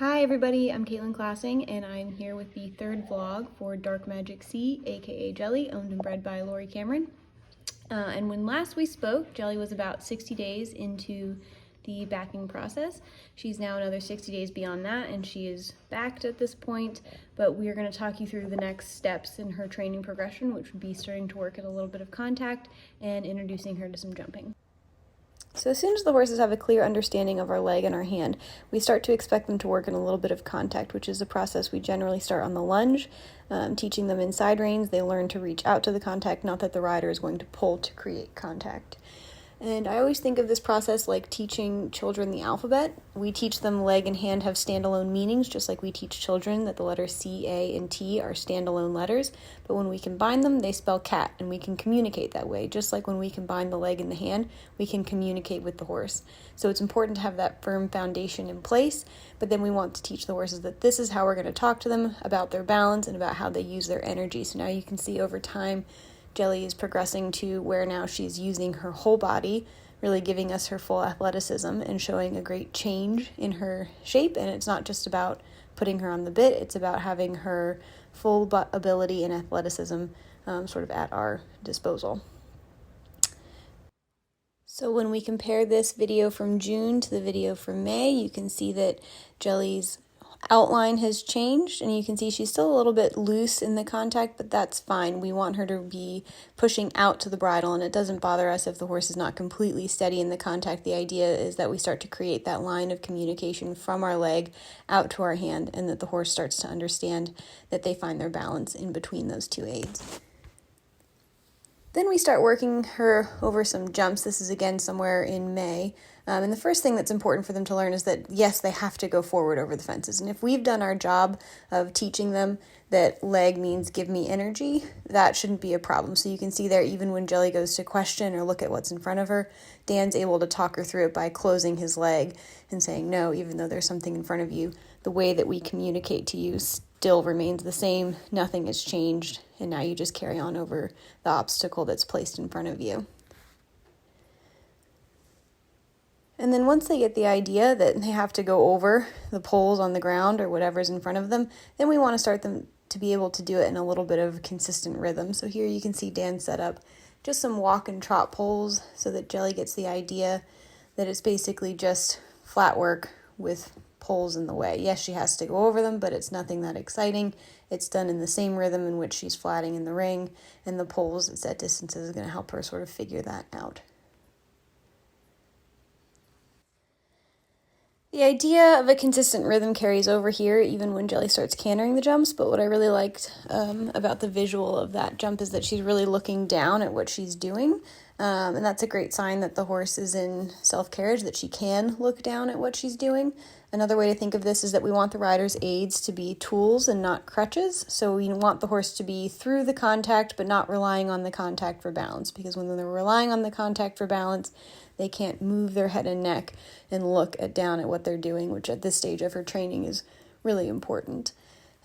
Hi everybody, I'm Caitlin Classing and I'm here with the third vlog for Dark Magic Sea, aka Jelly, owned and bred by Lori Cameron. And when last we spoke, Jelly was about 60 days into the backing process. She's now another 60 days beyond that and she is backed at this point, but we are going to talk you through the next steps in her training progression, which would be starting to work at a little bit of contact and introducing her to some jumping. So as soon as the horses have a clear understanding of our leg and our hand, we start to expect them to work in a little bit of contact, which is a process we generally start on the lunge. Teaching them in side reins, they learn to reach out to the contact, not that the rider is going to pull to create contact. And I always think of this process like teaching children the alphabet. We teach them leg and hand have standalone meanings, just like we teach children that the letters C, A, and T are standalone letters. But when we combine them, they spell cat, and we can communicate that way. Just like when we combine the leg and the hand, we can communicate with the horse. So it's important to have that firm foundation in place, but then we want to teach the horses that this is how we're going to talk to them about their balance and about how they use their energy. So now you can see over time, Jelly is progressing to where now she's using her whole body, really giving us her full athleticism and showing a great change in her shape. And it's not just about putting her on the bit, it's about having her full ability and athleticism sort of at our disposal. So when we compare this video from June to the video from May, you can see that Jelly's outline has changed, and you can see she's still a little bit loose in the contact, but that's fine. We want her to be pushing out to the bridle, and it doesn't bother us if the horse is not completely steady in the contact. The idea is that we start to create that line of communication from our leg out to our hand, and that the horse starts to understand that they find their balance in between those two aids. Then we start working her over some jumps. This is again somewhere in May. And the first thing that's important for them to learn is that, yes, they have to go forward over the fences. And if we've done our job of teaching them that leg means give me energy, that shouldn't be a problem. So you can see there, even when Jelly goes to question or look at what's in front of her, Dan's able to talk her through it by closing his leg and saying, no, even though there's something in front of you, the way that we communicate to you still remains the same. Nothing has changed. And now you just carry on over the obstacle that's placed in front of you. And then once they get the idea that they have to go over the poles on the ground or whatever's in front of them, then we want to start them to be able to do it in a little bit of consistent rhythm. So here you can see Dan set up just some walk and trot poles so that Jelly gets the idea that it's basically just flat work with poles in the way. Yes, she has to go over them, but it's nothing that exciting. It's done in the same rhythm in which she's flatting in the ring, and the poles at set distances is going to help her sort of figure that out. The idea of a consistent rhythm carries over here even when Jelly starts cantering the jumps, but what I really liked about the visual of that jump is that she's really looking down at what she's doing, and that's a great sign that the horse is in self-carriage, that she can look down at what she's doing. Another way to think of this is that we want the rider's aids to be tools and not crutches, so we want the horse to be through the contact but not relying on the contact for balance, because when they're relying on the contact for balance, they can't move their head and neck and look down at what they're doing, which at this stage of her training is really important.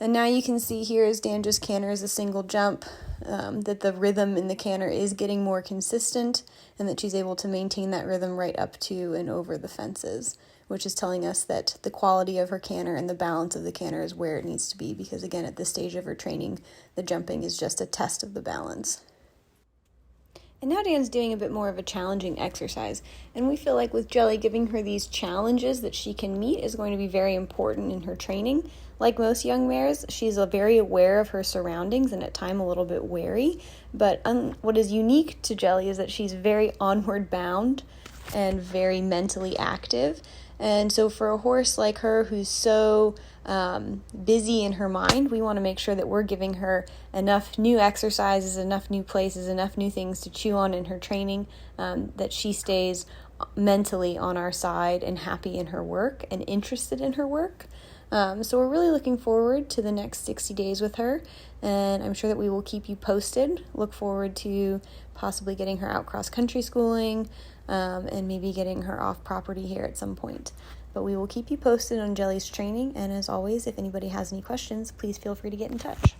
And now you can see here as Dan just canters a single jump that the rhythm in the canter is getting more consistent and that she's able to maintain that rhythm right up to and over the fences, which is telling us that the quality of her canter and the balance of the canter is where it needs to be, because again, at this stage of her training, the jumping is just a test of the balance. And now Dan's doing a bit more of a challenging exercise, and we feel like with Jelly, giving her these challenges that she can meet is going to be very important in her training. Like most young mares, she's very aware of her surroundings and at times a little bit wary, but what is unique to Jelly is that she's very onward bound and very mentally active. And so for a horse like her who's so busy in her mind, we want to make sure that we're giving her enough new exercises, enough new places, enough new things to chew on in her training, that she stays mentally on our side and happy in her work and interested in her work. So we're really looking forward to the next 60 days with her, and I'm sure that we will keep you posted. Look forward to possibly getting her out cross-country schooling, and maybe getting her off property here at some point. But we will keep you posted on Jelly's training, and as always, if anybody has any questions, please feel free to get in touch.